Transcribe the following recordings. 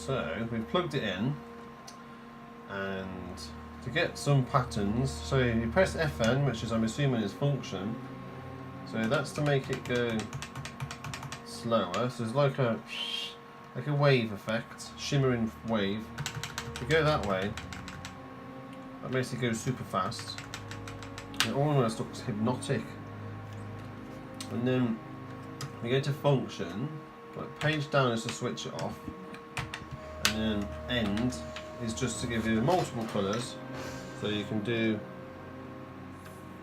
So we've plugged it in, and to get some patterns, so you press FN, which is I'm assuming is function. So that's to make it go slower. So it's like a wave effect, shimmering wave. If you go that way, that basically goes super fast. It almost looks hypnotic. And then we go to function, like page down is to switch it off, and then end is just to give you multiple colours. So you can do,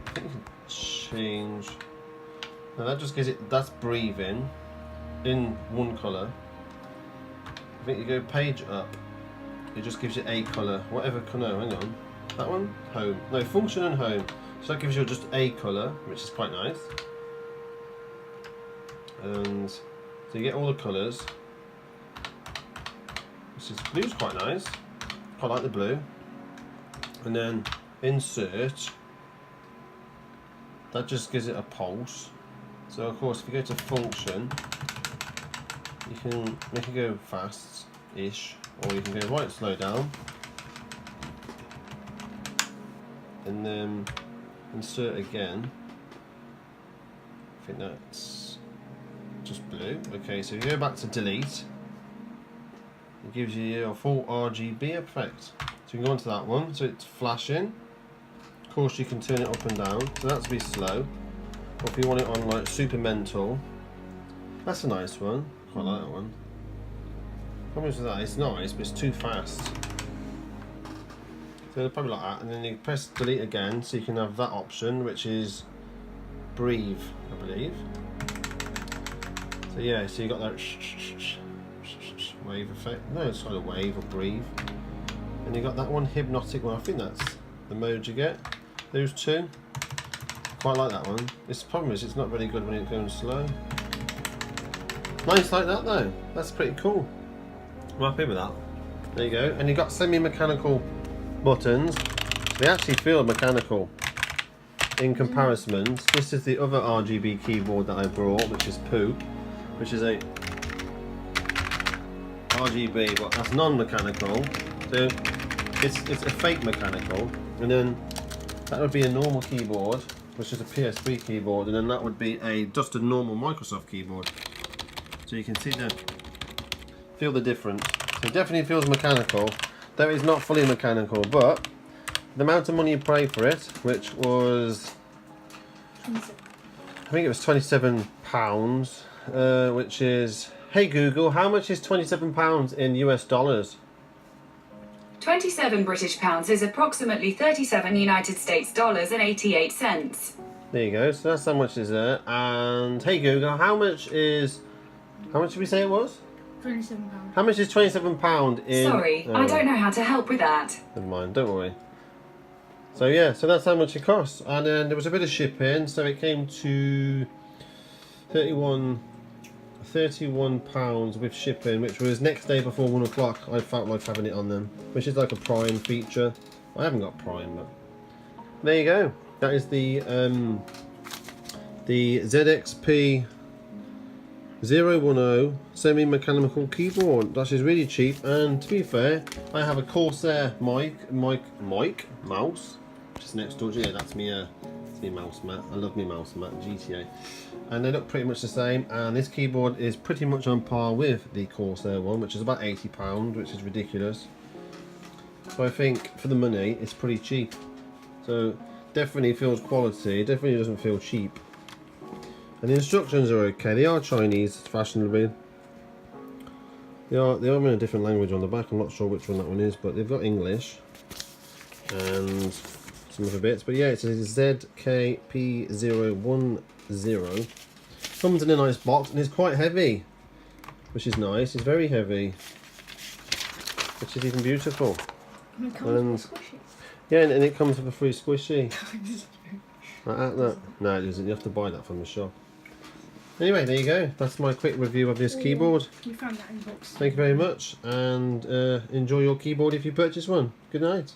I think you can change, now that just gives it, that's breathing in one colour. I think you go page up, it just gives you a colour, whatever colour, hang on, that one, home, no, function and home. So that gives you just a colour, which is quite nice. And so you get all the colours. Blue's quite nice, quite like the blue. And then insert, that just gives it a pulse. So of course if you go to function, you can make it go fast-ish, or you can go right slow down. And then insert again. I think that's just blue. Okay, so if you go back to delete, it gives you a full RGB effect. So you can go onto that one, so it's flashing. Of course you can turn it up and down, so that's to be slow. Or if you want it on like super mental, that's a nice one. Quite like that one. Problem with that, it's nice, but it's too fast. So probably like that, and then you press delete again, so you can have that option, which is breathe, I believe. So yeah, so you got that wave effect. No, it's kind of wave or breathe. And you got that one hypnotic one. I think that's the mode you get. Those two. Quite like that one. This problem is it's not very good when it's going slow. Nice like that though. That's pretty cool. I'm happy with that. There you go. And you got semi-mechanical buttons. They actually feel mechanical in comparison. This is the other RGB keyboard that I brought, which is Poop, which is a RGB, but that's non-mechanical. So it's a fake mechanical, and then that would be a normal keyboard, which is a PS3 keyboard, and then that would be just a normal Microsoft keyboard. So you can feel the difference. So it definitely feels mechanical. Though it's not fully mechanical, but the amount of money you pay for it, which was, I think it was £27, which is, hey Google, how much is £27 in US dollars? 27 British pounds is approximately 37 United States dollars and 88 cents. There you go, so that's how much is there. And hey Google, how much did we say it was? £27. How much is £27 in... Sorry, I don't know how to help with that. Never mind, don't worry. So yeah, so that's how much it costs. And then there was a bit of shipping, so it came to £31 with shipping, which was next day before 1 o'clock. I felt like having it on them, which is like a Prime feature. I haven't got Prime, but there you go. That is the ZK-P010 semi-mechanical keyboard. That is really cheap, and to be fair, I have a Corsair mouse, which is next door. Yeah, that's me mouse mat. I love me mouse mat, GTA. And they look pretty much the same, and this keyboard is pretty much on par with the Corsair one, which is about £80, which is ridiculous. So I think for the money, it's pretty cheap. So definitely feels quality, definitely doesn't feel cheap. And the instructions are okay. They are Chinese, fashionably. They are in a different language on the back. I'm not sure which one that one is, but they've got English and some other bits. But yeah, it's a ZK-P010. Comes in a nice box, and it's quite heavy, which is nice. It's very heavy, which is even beautiful. And it comes with a squishy. Yeah, and it comes with a free squishy. Like that. No, it doesn't. You have to buy that from the shop. Anyway, there you go. That's my quick review of this keyboard. You found that in the box. Thank you very much, and enjoy your keyboard if you purchase one. Good night.